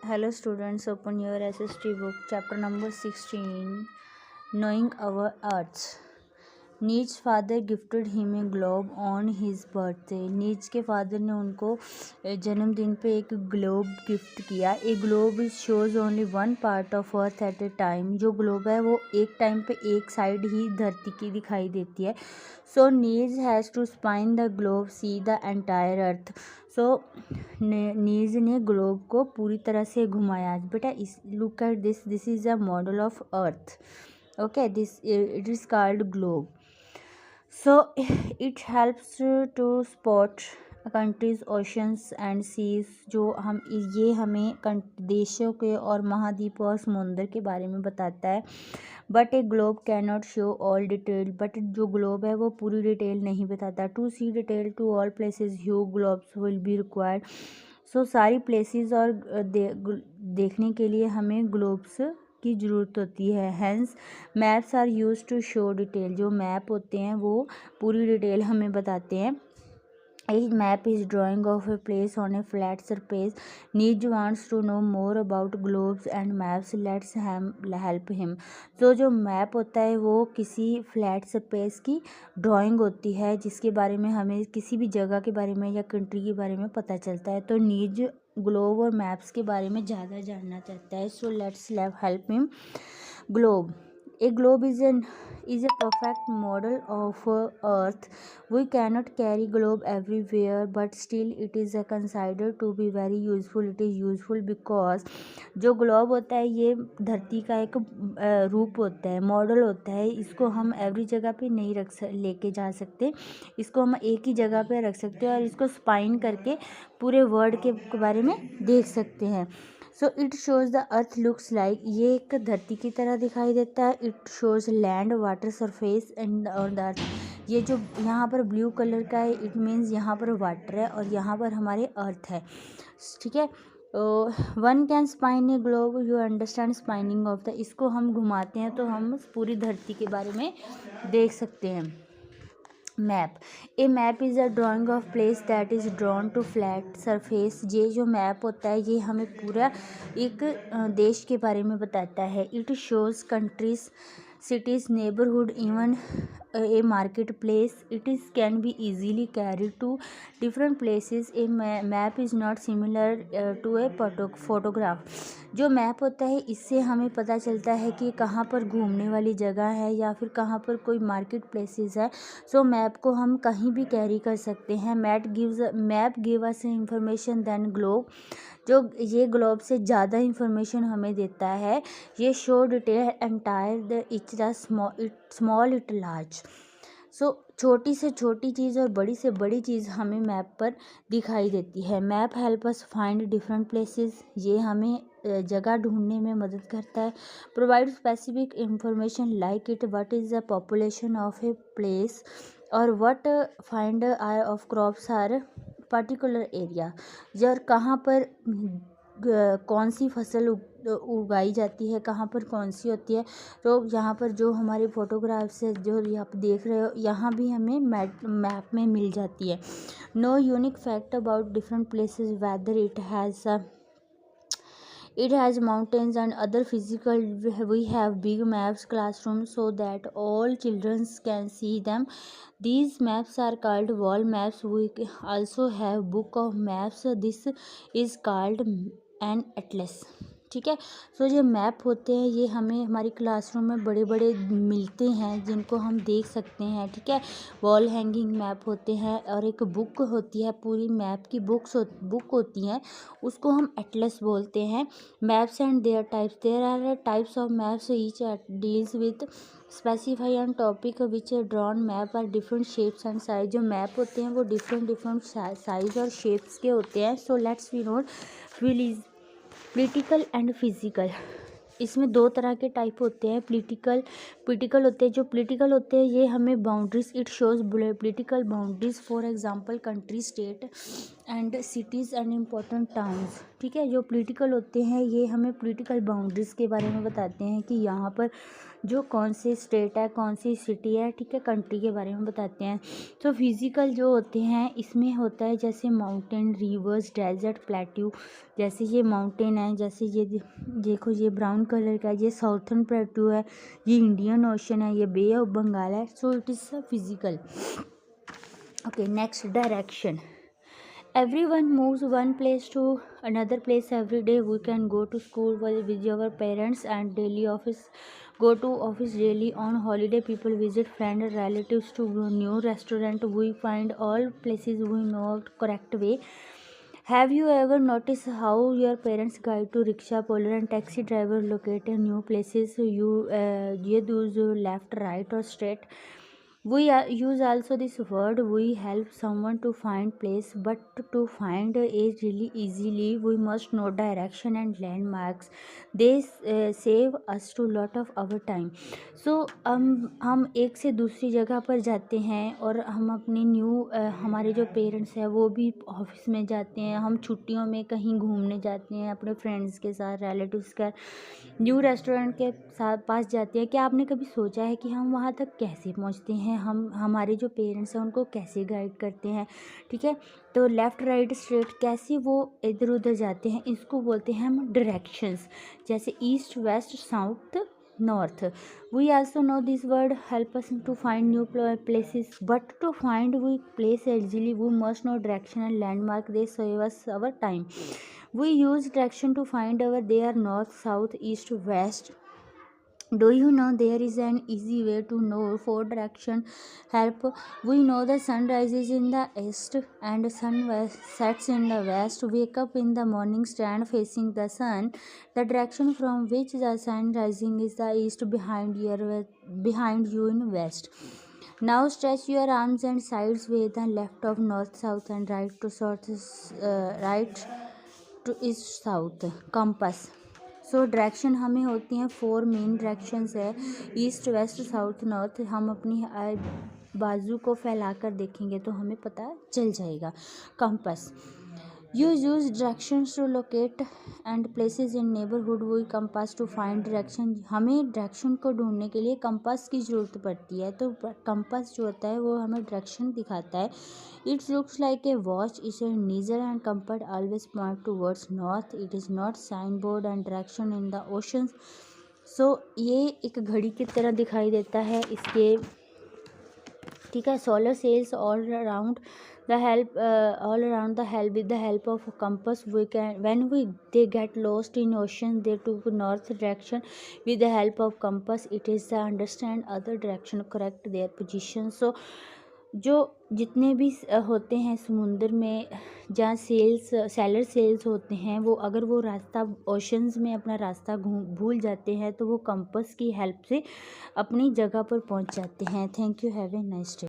Hello students, open your SST book, chapter number 16, Knowing Our Earth. Neej father gifted him a globe on his birthday. Neej के father ने उनको जन्मदिन पे एक globe gift किया। ए globe shows only one part of earth at A time. जो globe है वो एक टाइम पे एक साइड ही धरती की दिखाई देती है। So Neej has to spin the globe see the entire earth. So Neej ने ग्लोब को पूरी तरह से घुमाया। बेटा इस look at this is a model of earth. Okay, this it is called globe. So it helps to spot countries, oceans and seas. जो हम ये हमें देशों के और महाद्वीपों और समुद्र के बारे में बताता है. But a globe can not show all detail. But जो ग्लोब है वो पूरी डिटेल नहीं बताता. To see detail to all places huge globes will be required. So सारी प्लेसेस और देखने के लिए हमें ग्लोब्स की ज़रूरत होती है. Hence maps are use to show detail. जो मैप होते हैं वो पूरी डिटेल हमें बताते हैं. A map is drawing of a place on a flat surface. Nij wants to know more about globes and maps. Let's help him. तो जो मैप होता है वो किसी फ्लैट सरफेस की ड्राइंग होती है जिसके बारे में हमें किसी भी जगह के बारे में या कंट्री के बारे में पता चलता है. तो नीज ग्लोब और मैप्स के बारे में ज़्यादा जानना चाहता है. So let's help him. Globe. A globe is a perfect model of Earth. We cannot carry globe everywhere, but still it is considered to be very useful. It is useful because जो globe होता है ये धरती का एक रूप होता है, मॉडल होता है. इसको हम एवरी जगह पे नहीं लेके जा सकते. इसको हम एक ही जगह पे रख सकते हैं और इसको स्पाइन करके पूरे वर्ल्ड के बारे में देख सकते हैं. So it shows the earth looks like. ये एक धरती की तरह दिखाई देता है. It shows land water surface and on the earth. ये जो यहाँ पर ब्लू कलर का है इट मीन्स यहाँ पर वाटर है और यहाँ पर हमारे अर्थ है. ठीक है. One can spine A globe. You understand spinning of the. इसको हम घुमाते हैं तो हम पूरी धरती के बारे में देख सकते हैं. Map. A map is a drawing of place that is drawn to flat surface. ये जो मैप होता है ये हमें पूरा एक देश के बारे में बताता है. It shows countries, cities, neighborhood, even a marketplace. It can be easily carried to different places. A map is not similar to a photograph. जो मैप होता है इससे हमें पता चलता है कि कहाँ पर घूमने वाली जगह है या फिर कहाँ पर कोई मार्केट प्लेसेस है. सो मैप को हम कहीं भी कैरी कर सकते हैं. Map give us information then globe. जो ये ग्लोब से ज़्यादा इंफॉर्मेशन हमें देता है. ये show detail entire the each the small it large. So छोटी से छोटी चीज़ और बड़ी से बड़ी चीज़ हमें मैप पर दिखाई देती है. Map help us find different places. ये हमें जगह ढूंढने में मदद करता है. Provide specific information like it what is the population of a place और what find are of crops are particular area. जब कहाँ पर कौन सी फसल उगाई जाती है, कहाँ पर कौन सी होती है. तो यहाँ पर जो हमारे फोटोग्राफ्स है जो आप देख रहे हो यहाँ भी हमें मैप में मिल जाती है. Know unique fact about different places whether it has mountains and other physical. We have big maps classrooms so that all children can see them. These maps are called wall maps. We also have book of maps. This is called an atlas. ठीक है. सो जो map होते हैं ये हमें हमारी classroom में बड़े बड़े मिलते हैं जिनको हम देख सकते हैं. ठीक है. वॉल हैंगिंग मैप होते हैं और एक बुक होती है, पूरी मैप की बुक होती हैं, उसको हम एटलस बोलते हैं. Maps and their types. There are types of maps each deals with specify and topic which drawn map are different shapes and size. जो मैप होते हैं वो डिफरेंट साइज और शेप्स के होते हैं. So let's we note political and physical. इसमें दो तरह के टाइप होते हैं. पॉलिटिकल होते हैं. जो पॉलिटिकल होते हैं ये हमें boundaries. It shows political boundaries for example country, state and cities and important towns. ठीक है, जो पॉलिटिकल होते हैं ये हमें पॉलिटिकल बाउंड्रीज़ के बारे में बताते हैं कि यहाँ पर जो कौन सी स्टेट है, कौन सी सिटी है, ठीक है, कंट्री के बारे में बताते हैं। तो फिज़िकल जो होते हैं इसमें होता है जैसे माउंटेन, रिवर्स, डेजर्ट, प्लेट्यू। जैसे ये माउंटेन है, जैसे ये देखो ये ब्राउन कलर का है, ये साउथर्न प्लेट्यू है, ये इंडियन ओशन है, ये बे ऑफ बंगाल है। So it is physical. Okay, next direction. Everyone moves one place to another place every day. We can go to school with our parents and daily office. Go to office daily. On holiday, people visit friends and relatives to new restaurant. We find all places we know correct way. Have you ever noticed how your parents guide to rickshaw puller and taxi driver locate new places? You use left, right, or straight. We use also this word. We help someone to find place, but to find it really easily we must know direction and landmarks. They save us to lot of our time. So हम एक से दूसरी जगह पर जाते हैं और हम अपनी हमारे जो पेरेंट्स हैं वो भी ऑफिस में जाते हैं, हम छुट्टियों में कहीं घूमने जाते हैं अपने फ्रेंड्स के साथ, रिलेटिव्स के न्यू रेस्टोरेंट के साथ पास जाते हैं। क्या आपने कभी सोचा है कि हम वहाँ तक कैसे पहुँचते हैं, हम हमारे जो पेरेंट्स हैं उनको कैसे गाइड करते हैं? ठीक है, तो लेफ़्ट, राइट, स्ट्रेट कैसे वो इधर उधर जाते हैं, इसको बोलते हैं हम डायरेक्शंस। जैसे east, west, south, north. We also know this word help us to find new places, but to find we place easily we must know direction and landmark. They save us our time. We use direction to find our there north, south, east, west. Do you know there is an easy way to know for direction help? We know the sun rises in the east and sun sets in the west. Wake up in the morning, stand facing the sun. The direction from which the sun rising is the east, behind you in west. Now stretch your arms and sides with the left of north, south, and right to right to east south. Compass. So direction हमें होती हैं 4 main directions है, east, west, south, north. हम अपनी बाजू को फैलाकर देखेंगे तो हमें पता चल जाएगा. Compass. You use directions to locate and places in neighborhood. We compass to find direction. हमें डायरेक्शन को ढूंढने के लिए कंपास की ज़रूरत पड़ती है. तो कंपास जो होता है वो हमें डायरेक्शन दिखाता है. It looks like a watch. It's a needle and compass always point towards north. It is not signboard and direction in the oceans. So ये एक घड़ी की तरह दिखाई देता है. इसके ठीक है, solar cells all around the help with the help of a compass. We can when they get lost in ocean they took north direction with the help of compass. It is the understand other direction correct their position. So जो जितने भी होते हैं समुंदर में जहाँ seller sales होते हैं, वो अगर वो रास्ता ओशंस में अपना रास्ता भूल जाते हैं तो वो कंपास की हेल्प से अपनी जगह पर पहुँच जाते हैं. Thank you. Have a nice day.